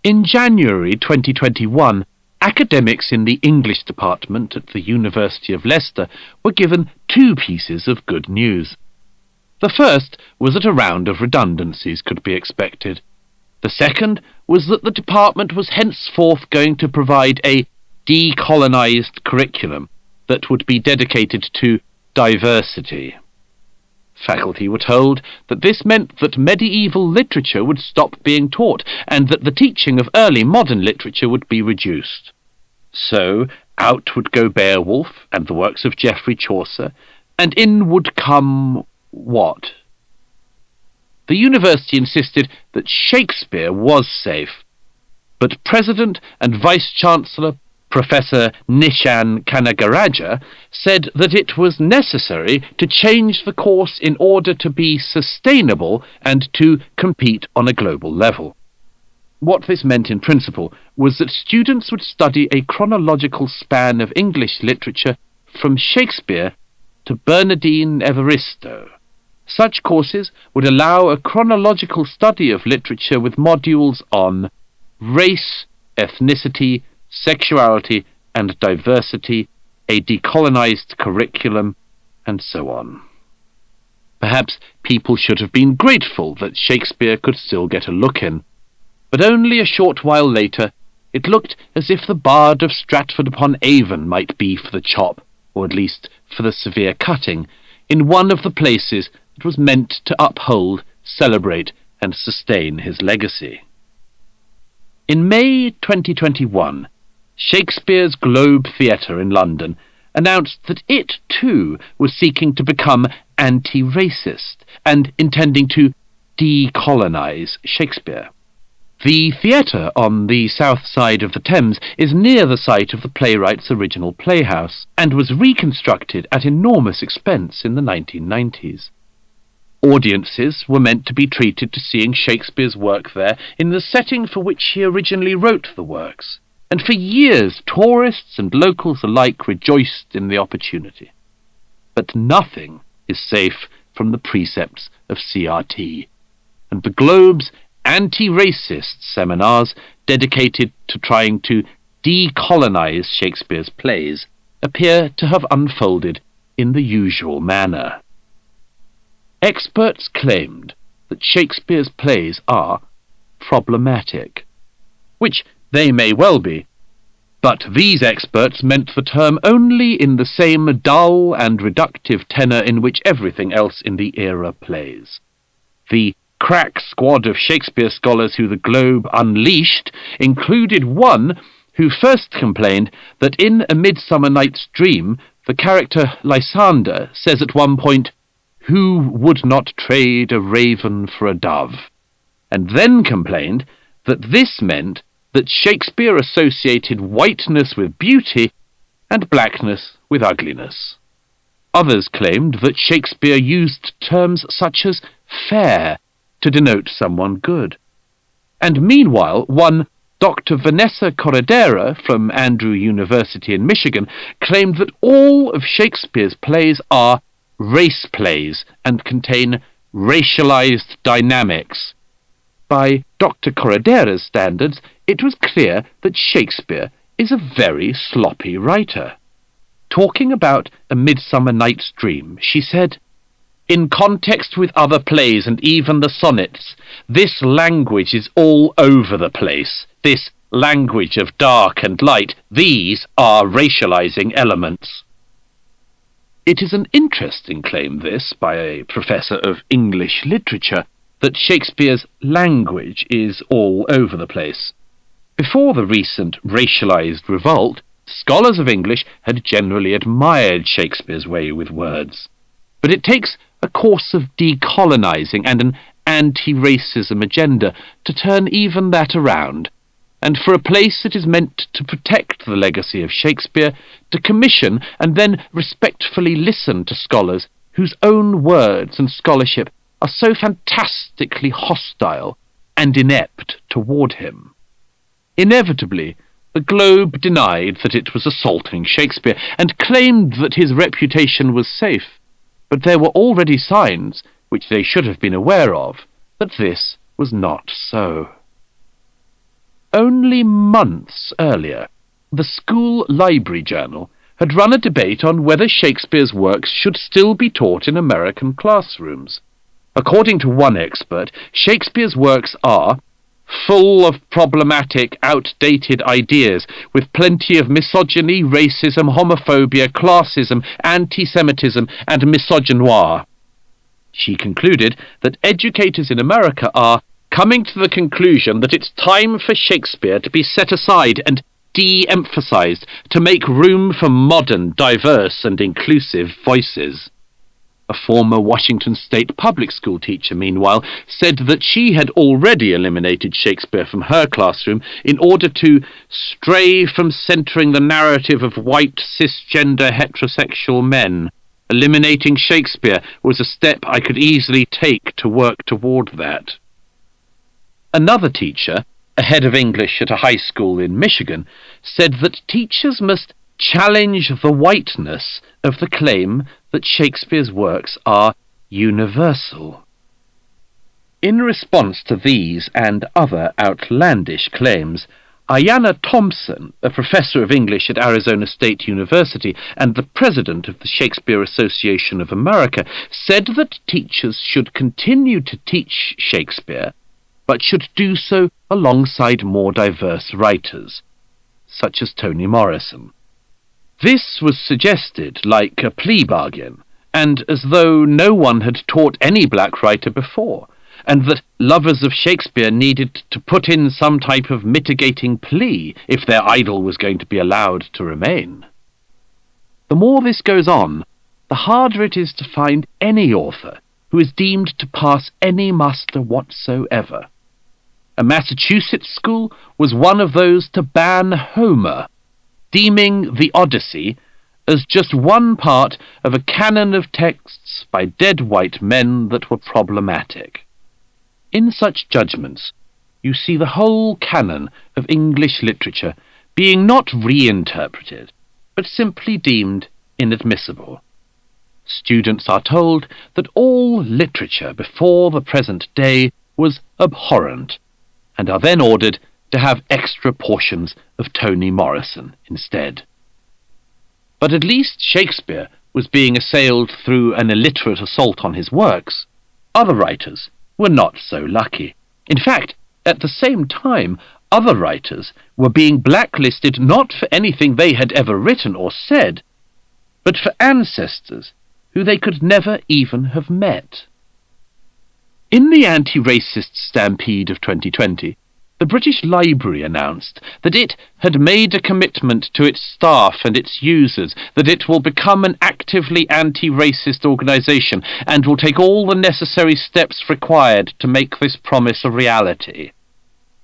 In January 2021, academics in the English department at the University of Leicester were given two pieces of good news. The first was that a round of redundancies could be expected. The second was that the department was henceforth going to provide a decolonised curriculum that would be dedicated to diversity. Faculty were told that this meant that medieval literature would stop being taught and that the teaching of early modern literature would be reduced. So out would go Beowulf and the works of Geoffrey Chaucer, and in would come what? The university insisted that Shakespeare was safe, but President and Vice-Chancellor Professor Nishan Kanagaraja said that it was necessary to change the course in order to be sustainable and to compete on a global level. What this meant in principle was that students would study a chronological span of English literature from Shakespeare to Bernardine Evaristo. Such courses would allow a chronological study of literature with modules on race, ethnicity, sexuality and diversity, a decolonised curriculum, and so on. Perhaps people should have been grateful that Shakespeare could still get a look in, but only a short while later it looked as if the Bard of Stratford-upon-Avon might be for the chop, or at least for the severe cutting, in one of the places that was meant to uphold, celebrate, and sustain his legacy. In May 2021, Shakespeare's Globe Theatre in London announced that it, too, was seeking to become anti-racist and intending to decolonise Shakespeare. The theatre on the south side of the Thames is near the site of the playwright's original playhouse and was reconstructed at enormous expense in the 1990s. Audiences were meant to be treated to seeing Shakespeare's work there in the setting for which he originally wrote the works, and for years tourists and locals alike rejoiced in the opportunity. But nothing is safe from the precepts of CRT, and the Globe's anti-racist seminars dedicated to trying to decolonise Shakespeare's plays appear to have unfolded in the usual manner. Experts claimed that Shakespeare's plays are problematic, which they may well be, but these experts meant the term only in the same dull and reductive tenor in which everything else in the era plays. The crack squad of Shakespeare scholars who the Globe unleashed included one who first complained that in A Midsummer Night's Dream the character Lysander says at one point, "Who would not trade a raven for a dove?" and then complained that this meant that Shakespeare associated whiteness with beauty and blackness with ugliness. Others claimed that Shakespeare used terms such as fair to denote someone good. And meanwhile, one Dr. Vanessa Corredera from Andrew University in Michigan claimed that all of Shakespeare's plays are race plays and contain racialized dynamics. By Dr. Corredera's standards, it was clear that Shakespeare is a very sloppy writer. Talking about A Midsummer Night's Dream, she said, "In context with other plays and even the sonnets, this language is all over the place. This language of dark and light, these are racializing elements." It is an interesting claim, this, by a professor of English literature, that Shakespeare's language is all over the place. Before the recent racialized revolt, scholars of English had generally admired Shakespeare's way with words. But it takes a course of decolonizing and an anti-racism agenda to turn even that around, and for a place that is meant to protect the legacy of Shakespeare to commission and then respectfully listen to scholars whose own words and scholarship are so fantastically hostile and inept toward him. Inevitably, the Globe denied that it was assaulting Shakespeare and claimed that his reputation was safe, but there were already signs, which they should have been aware of, that this was not so. only months earlier, the school library journal had run a debate on whether Shakespeare's works should still be taught in American classrooms. According to one expert, Shakespeare's works are full of problematic, outdated ideas, with plenty of misogyny, racism, homophobia, classism, anti-Semitism, and misogynoir. She concluded that educators in America are coming to the conclusion that it's time for Shakespeare to be set aside and de-emphasized to make room for modern, diverse, and inclusive voices. A former Washington State public school teacher, meanwhile, said that she had already eliminated Shakespeare from her classroom in order to stray from centering the narrative of white, cisgender, heterosexual men. Eliminating Shakespeare was a step I could easily take to work toward that. Another teacher, a head of English at a high school in Michigan, said that teachers must challenge the whiteness of the claim that Shakespeare's works are universal. In response to these and other outlandish claims, Ayanna Thompson, a professor of English at Arizona State University and the president of the Shakespeare Association of America, said that teachers should continue to teach Shakespeare, but should do so alongside more diverse writers, such as Toni Morrison. This was suggested like a plea bargain, and as though no one had taught any black writer before, and that lovers of Shakespeare needed to put in some type of mitigating plea if their idol was going to be allowed to remain. The more this goes on, the harder it is to find any author who is deemed to pass any muster whatsoever. A Massachusetts school was one of those to ban Homer, deeming the Odyssey as just one part of a canon of texts by dead white men that were problematic. In such judgments, you see the whole canon of English literature being not reinterpreted, but simply deemed inadmissible. Students are told that all literature before the present day was abhorrent, and are then ordered to have extra portions of Toni Morrison instead. But at least Shakespeare was being assailed through an illiterate assault on his works. Other writers were not so lucky. In fact, at the same time, other writers were being blacklisted not for anything they had ever written or said, but for ancestors who they could never even have met. In the anti-racist stampede of 2020, the British Library announced that it had made a commitment to its staff and its users that it will become an actively anti-racist organisation and will take all the necessary steps required to make this promise a reality.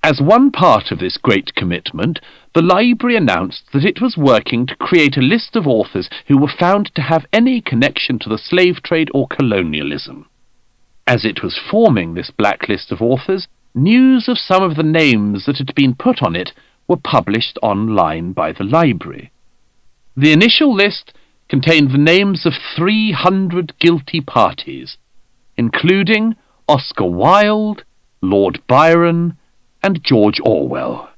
As one part of this great commitment, the library announced that it was working to create a list of authors who were found to have any connection to the slave trade or colonialism. As it was forming this blacklist of authors, news of some of the names that had been put on it were published online by the library. The initial list contained the names of 300 guilty parties, including Oscar Wilde, Lord Byron, and George Orwell.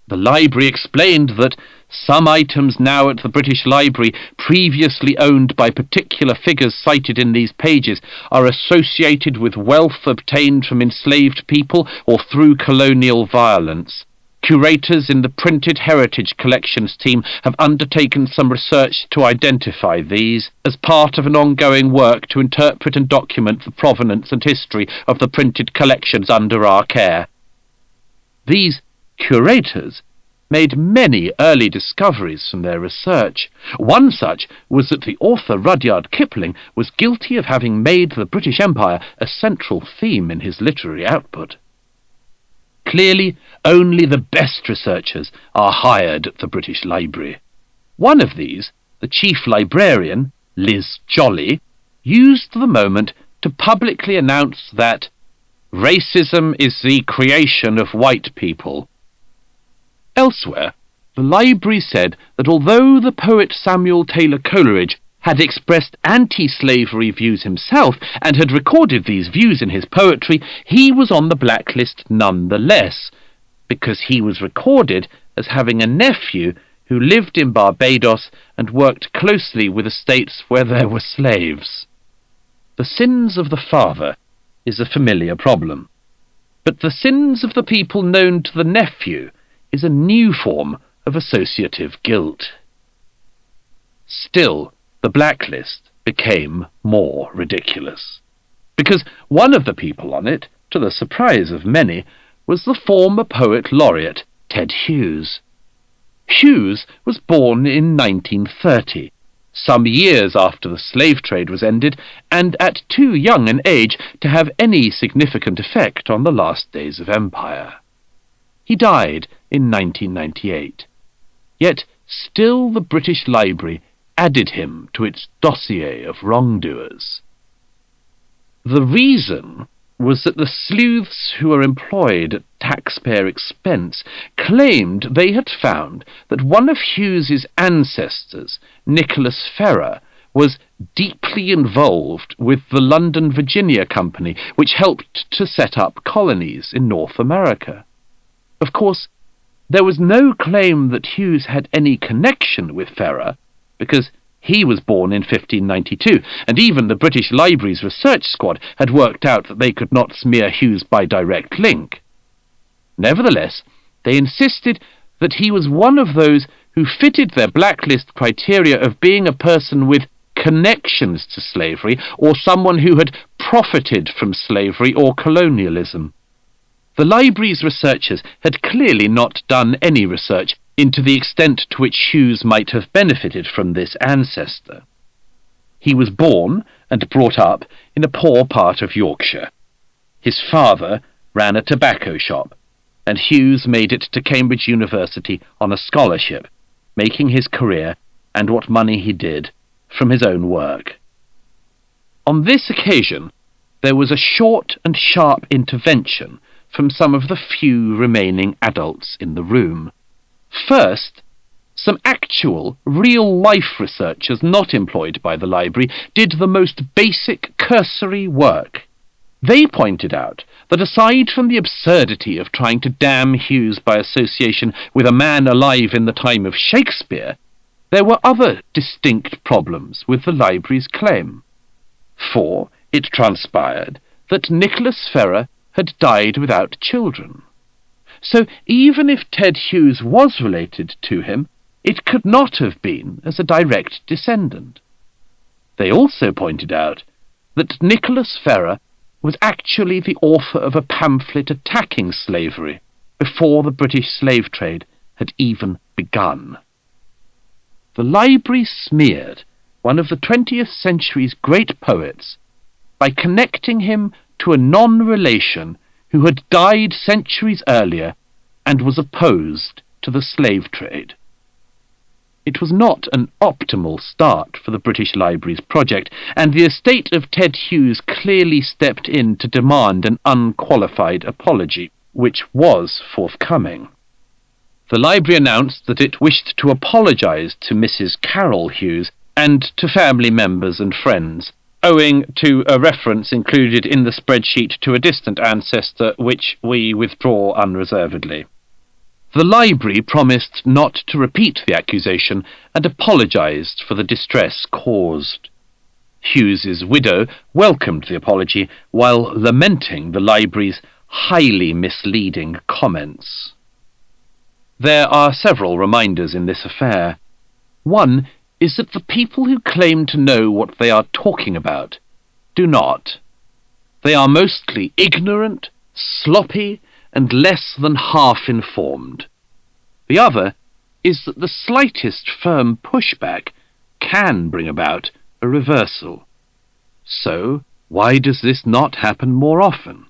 The library explained that some items now at the British Library, previously owned by particular figures cited in these pages, are associated with wealth obtained from enslaved people or through colonial violence. Curators in the Printed Heritage Collections team have undertaken some research to identify these as part of an ongoing work to interpret and document the provenance and history of the printed collections under our care. These curators made many early discoveries from their research. One such was that the author Rudyard Kipling was guilty of having made the British Empire a central theme in his literary output. Clearly, only the best researchers are hired at the British Library. One of these, the chief librarian, Liz Jolly, used the moment to publicly announce that racism is the creation of white people. Elsewhere, the library said that although the poet Samuel Taylor Coleridge had expressed anti-slavery views himself and had recorded these views in his poetry, he was on the blacklist nonetheless, because he was recorded as having a nephew who lived in Barbados and worked closely with estates where there were slaves. The sins of the father is a familiar problem, but the sins of the people known to the nephew is a new form of associative guilt. Still, the blacklist became more ridiculous, because one of the people on it, to the surprise of many, was the former poet laureate Ted Hughes. Hughes was born in 1930, some years after the slave trade was ended, and at too young an age to have any significant effect on the last days of empire. He died in 1998, yet still the British Library added him to its dossier of wrongdoers. The reason was that the sleuths who were employed at taxpayer expense claimed they had found that one of Hughes's ancestors, Nicholas Ferrer, was deeply involved with the London Virginia Company, which helped to set up colonies in North America. Of course, there was no claim that Hughes had any connection with Ferrer, because he was born in 1592, and even the British Library's research squad had worked out that they could not smear Hughes by direct link. Nevertheless, they insisted that he was one of those who fitted their blacklist criteria of being a person with connections to slavery or someone who had profited from slavery or colonialism. The library's researchers had clearly not done any research into the extent to which Hughes might have benefited from this ancestor. He was born and brought up in a poor part of Yorkshire. His father ran a tobacco shop, and Hughes made it to Cambridge University on a scholarship, making his career and what money he did from his own work. On this occasion, there was a short and sharp intervention from some of the few remaining adults in the room. First, some actual, real-life researchers not employed by the library did the most basic, cursory work. They pointed out that aside from the absurdity of trying to damn Hughes by association with a man alive in the time of Shakespeare, there were other distinct problems with the library's claim. For it transpired that Nicholas Ferrer had died without children. So even if Ted Hughes was related to him, it could not have been as a direct descendant. They also pointed out that Nicholas Ferrer was actually the author of a pamphlet attacking slavery before the British slave trade had even begun. The library smeared one of the 20th century's great poets by connecting him to a non-relation who had died centuries earlier and was opposed to the slave trade. It was not an optimal start for the British Library's project, and the estate of Ted Hughes clearly stepped in to demand an unqualified apology, which was forthcoming. The library announced that it wished to apologize to Mrs. Carol Hughes and to family members and friends, owing to a reference included in the spreadsheet to a distant ancestor, which we withdraw unreservedly. The library promised not to repeat the accusation and apologized for the distress caused. Hughes's widow welcomed the apology while lamenting the library's highly misleading comments. There are several reminders in this affair. One is that the people who claim to know what they are talking about do not. They are mostly ignorant, sloppy, and less than half-informed. The other is that the slightest firm pushback can bring about a reversal. So, why does this not happen more often?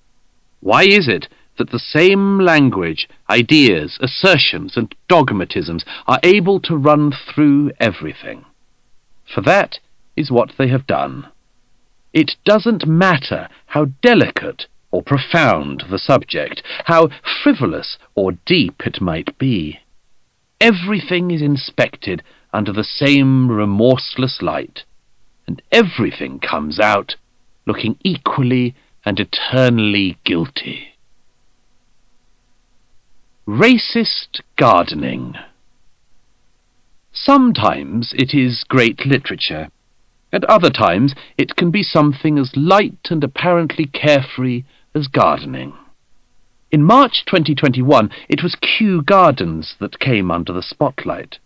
Why is it that the same language, ideas, assertions, and dogmatisms are able to run through everything? For that is what they have done. It doesn't matter how delicate or profound the subject, how frivolous or deep it might be. Everything is inspected under the same remorseless light, and everything comes out looking equally and eternally guilty. Racist gardening. Sometimes it is great literature. At other times it can be something as light and apparently carefree as gardening. In March 2021, it was Kew Gardens that came under the spotlight.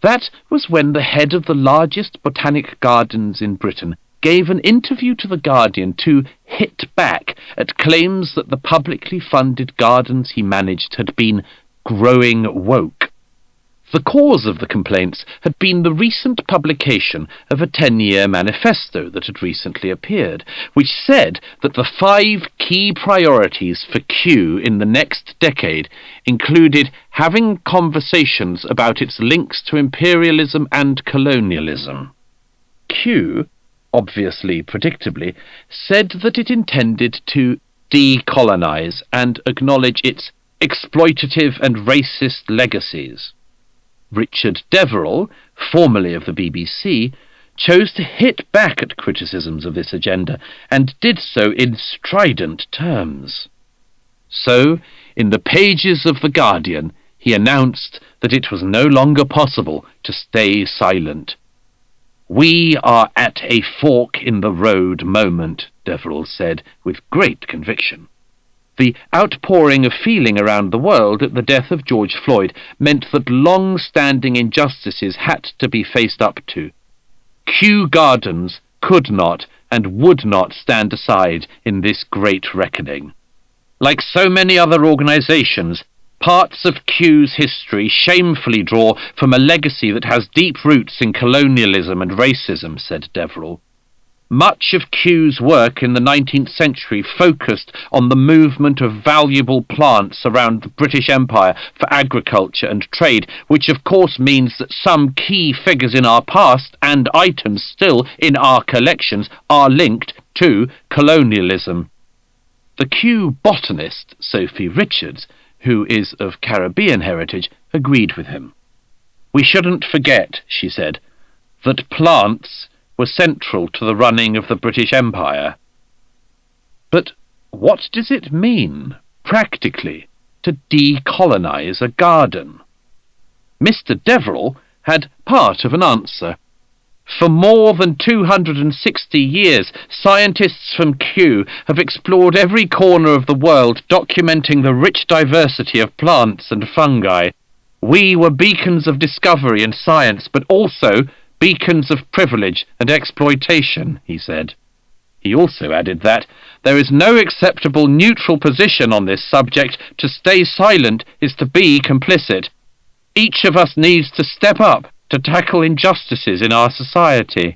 That was when the head of the largest botanic gardens in Britain gave an interview to The Guardian to hit back at claims that the publicly funded gardens he managed had been growing woke. The cause of the complaints had been the recent publication of a 10-year manifesto that had recently appeared, which said that the 5 key priorities for Kew in the next decade included having conversations about its links to imperialism and colonialism. Kew, obviously predictably, said that it intended to decolonize and acknowledge its exploitative and racist legacies. Richard Deverill, formerly of the BBC, chose to hit back at criticisms of this agenda, and did so in strident terms. So, in the pages of The Guardian, he announced that it was no longer possible to stay silent. "We are at a fork in the road moment," Deverill said with great conviction. The outpouring of feeling around the world at the death of George Floyd meant that long-standing injustices had to be faced up to. Kew Gardens could not and would not stand aside in this great reckoning. Like so many other organisations, parts of Kew's history shamefully draw from a legacy that has deep roots in colonialism and racism, said Deverill. Much of Kew's work in the 19th century focused on the movement of valuable plants around the British Empire for agriculture and trade, which of course means that some key figures in our past and items still in our collections are linked to colonialism. The Kew botanist, Sophie Richards, who is of Caribbean heritage, agreed with him. "We shouldn't forget," she said, "that plants were central to the running of the British Empire." But what does it mean, practically, to decolonize a garden? Mr. Deverill had part of an answer. For more than 260 years, scientists from Kew have explored every corner of the world, documenting the rich diversity of plants and fungi. "We were beacons of discovery and science, but also beacons of privilege and exploitation," he said. He also added that there is no acceptable neutral position on this subject. To stay silent is to be complicit. Each of us needs to step up to tackle injustices in our society.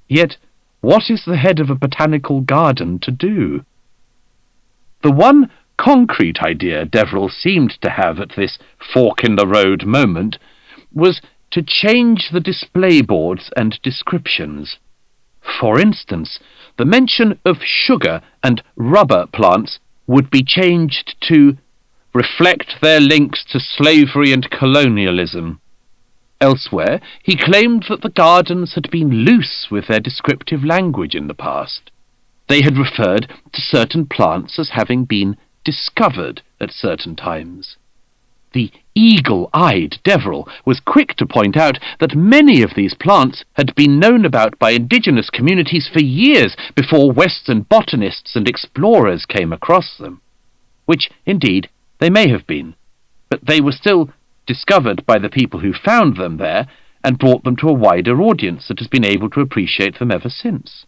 Yet, what is the head of a botanical garden to do? The one concrete idea Deverill seemed to have at this fork-in-the-road moment was to change the display boards and descriptions. For instance, the mention of sugar and rubber plants would be changed to reflect their links to slavery and colonialism. Elsewhere, he claimed that the gardens had been loose with their descriptive language in the past. They had referred to certain plants as having been discovered at certain times. The eagle-eyed Deverill was quick to point out that many of these plants had been known about by indigenous communities for years before Western botanists and explorers came across them, which, indeed, they may have been, but they were still discovered by the people who found them there and brought them to a wider audience that has been able to appreciate them ever since.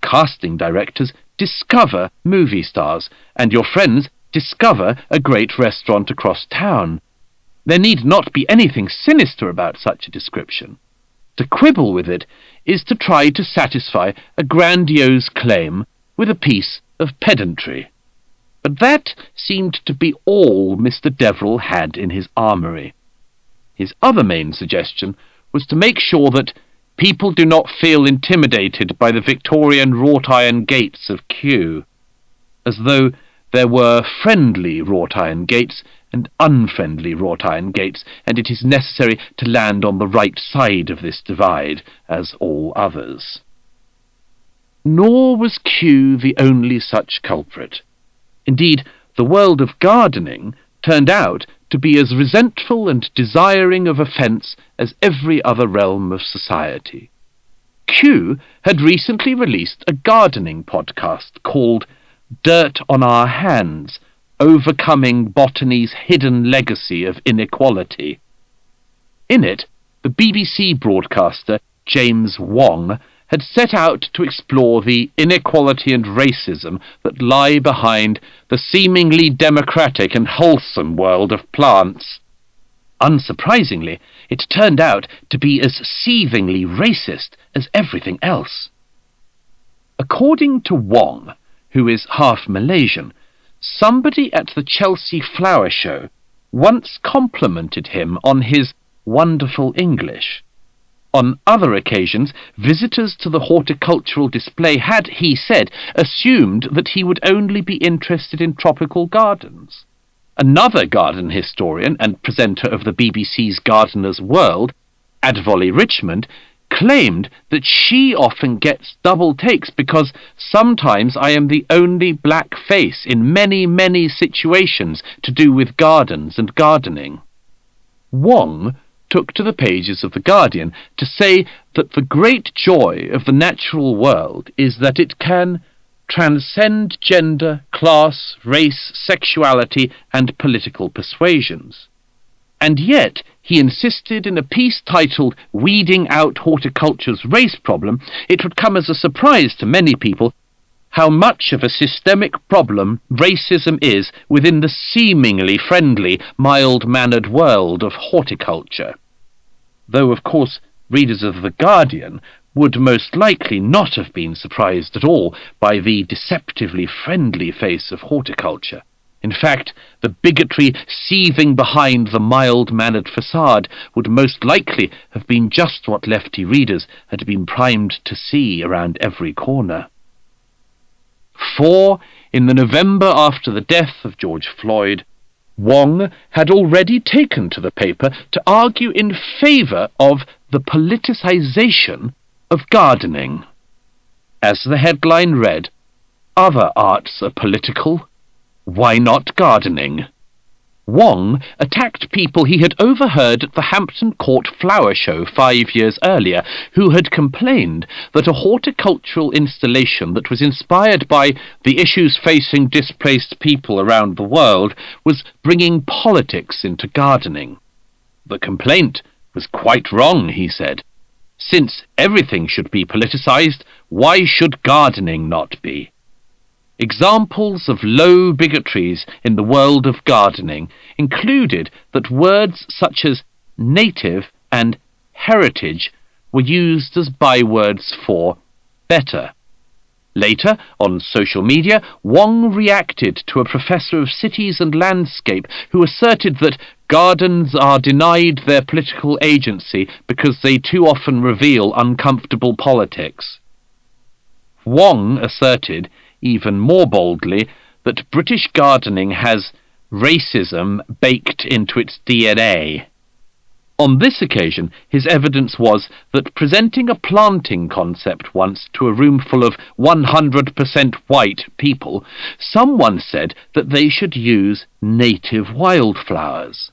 Casting directors discover movie stars, and your friends discover a great restaurant across town. There need not be anything sinister about such a description. To quibble with it is to try to satisfy a grandiose claim with a piece of pedantry. But that seemed to be all Mr. Deverill had in his armoury. His other main suggestion was to make sure that people do not feel intimidated by the Victorian wrought-iron gates of Kew, as though there were friendly wrought-iron gates and unfriendly wrought-iron gates, and it is necessary to land on the right side of this divide, as all others. Nor was Kew the only such culprit. Indeed, the world of gardening turned out to be as resentful and desiring of offence as every other realm of society. Q had recently released a gardening podcast called Dirt on Our Hands, Overcoming Botany's Hidden Legacy of Inequality. In it, the BBC broadcaster James Wong had set out to explore the inequality and racism that lie behind the seemingly democratic and wholesome world of plants. Unsurprisingly, it turned out to be as seethingly racist as everything else. According to Wong, who is half Malaysian, somebody at the Chelsea Flower Show once complimented him on his wonderful English. On other occasions, visitors to the horticultural display had, he said, assumed that he would only be interested in tropical gardens. Another garden historian and presenter of the BBC's Gardener's World, Advolly Richmond, claimed that she often gets double takes because sometimes I am the only black face in many, many situations to do with gardens and gardening. Wong took to the pages of The Guardian to say that the great joy of the natural world is that it can transcend gender, class, race, sexuality, and political persuasions. And yet, he insisted in a piece titled Weeding Out Horticulture's Race Problem, it would come as a surprise to many people how much of a systemic problem racism is within the seemingly friendly, mild-mannered world of horticulture. Though, of course, readers of The Guardian would most likely not have been surprised at all by the deceptively friendly face of horticulture. In fact, the bigotry seething behind the mild-mannered facade would most likely have been just what lefty readers had been primed to see around every corner. For, in the November after the death of George Floyd, Wong had already taken to the paper to argue in favour of the politicisation of gardening. As the headline read, "Other arts are political. Why not gardening?" Wong attacked people he had overheard at the Hampton Court Flower Show 5 years earlier, who had complained that a horticultural installation that was inspired by the issues facing displaced people around the world was bringing politics into gardening. The complaint was quite wrong, he said. Since everything should be politicised, why should gardening not be? Examples of low bigotries in the world of gardening included that words such as native and heritage were used as bywords for better. Later, on social media, Wong reacted to a professor of cities and landscape who asserted that gardens are denied their political agency because they too often reveal uncomfortable politics. Wong asserted, even more boldly, that British gardening has racism baked into its DNA. On this occasion, his evidence was that presenting a planting concept once to a room full of 100% white people, someone said that they should use native wildflowers.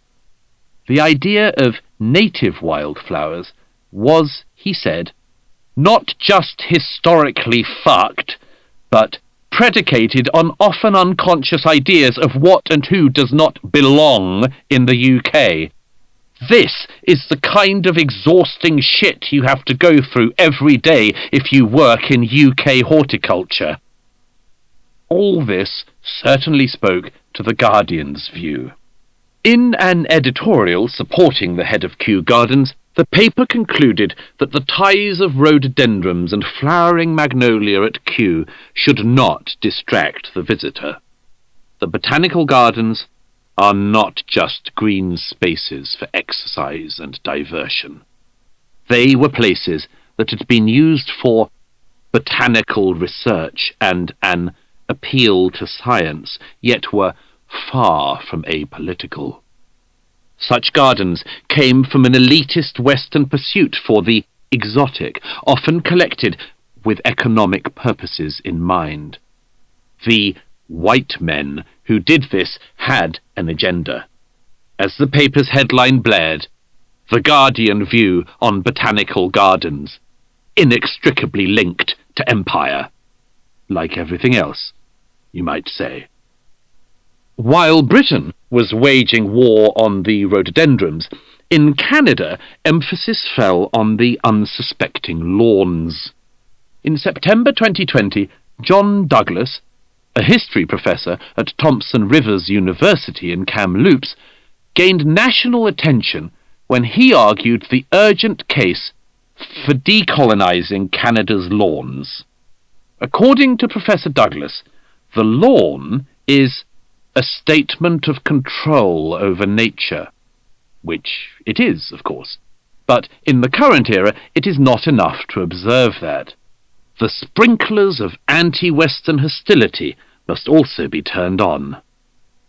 The idea of native wildflowers was, he said, not just historically fucked, but predicated on often unconscious ideas of what and who does not belong in the UK. This is the kind of exhausting shit you have to go through every day if you work in UK horticulture. All this certainly spoke to The Guardian's view. In an editorial supporting the head of Kew Gardens, the paper concluded that the ties of rhododendrons and flowering magnolia at Kew should not distract the visitor. The botanical gardens are not just green spaces for exercise and diversion. They were places that had been used for botanical research and an appeal to science, yet were far from apolitical. Such gardens came from an elitist Western pursuit for the exotic, often collected with economic purposes in mind. The white men who did this had an agenda. as the paper's headline blared, "The Guardian view on botanical gardens, inextricably linked to empire." Like everything else, you might say. While Britain was waging war on the rhododendrons, in Canada emphasis fell on the unsuspecting lawns. In September 2020, John Douglas, a history professor at Thompson Rivers University in Kamloops, gained national attention when he argued the urgent case for decolonizing Canada's lawns. According to Professor Douglas, the lawn is a statement of control over nature, which it is, of course. But in the current era, it is not enough to observe that. The sprinklers of anti-Western hostility must also be turned on.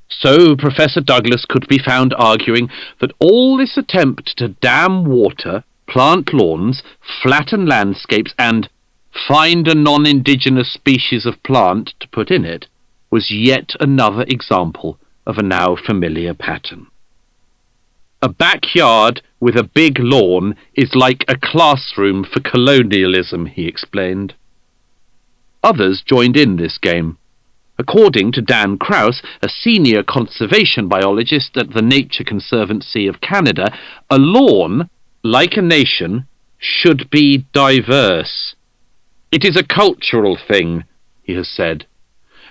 So Professor Douglas could be found arguing that all this attempt to dam water, plant lawns, flatten landscapes, and find a non-indigenous species of plant to put in it was yet another example of a now familiar pattern. A backyard with a big lawn is like a classroom for colonialism, he explained. Others joined in this game. According to Dan Krause, a senior conservation biologist at the Nature Conservancy of Canada, a lawn, like a nation, should be diverse. It is a cultural thing, he has said.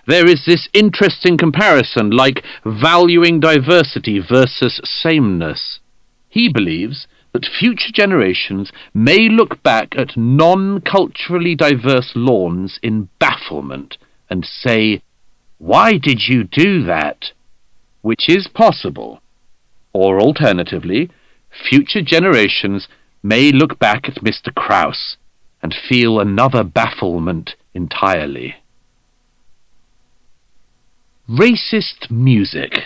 There is this interesting comparison, like valuing diversity versus sameness. He believes that future generations may look back at non-culturally diverse lawns in bafflement and say, "Why did you do that?" Which is possible. Or alternatively, future generations may look back at Mr. Krause and feel another bafflement entirely. Racist music.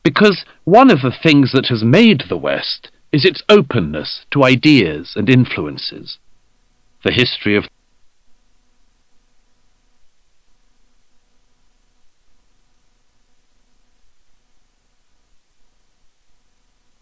Because one of the things that has made the West is its openness to ideas and influences. The history of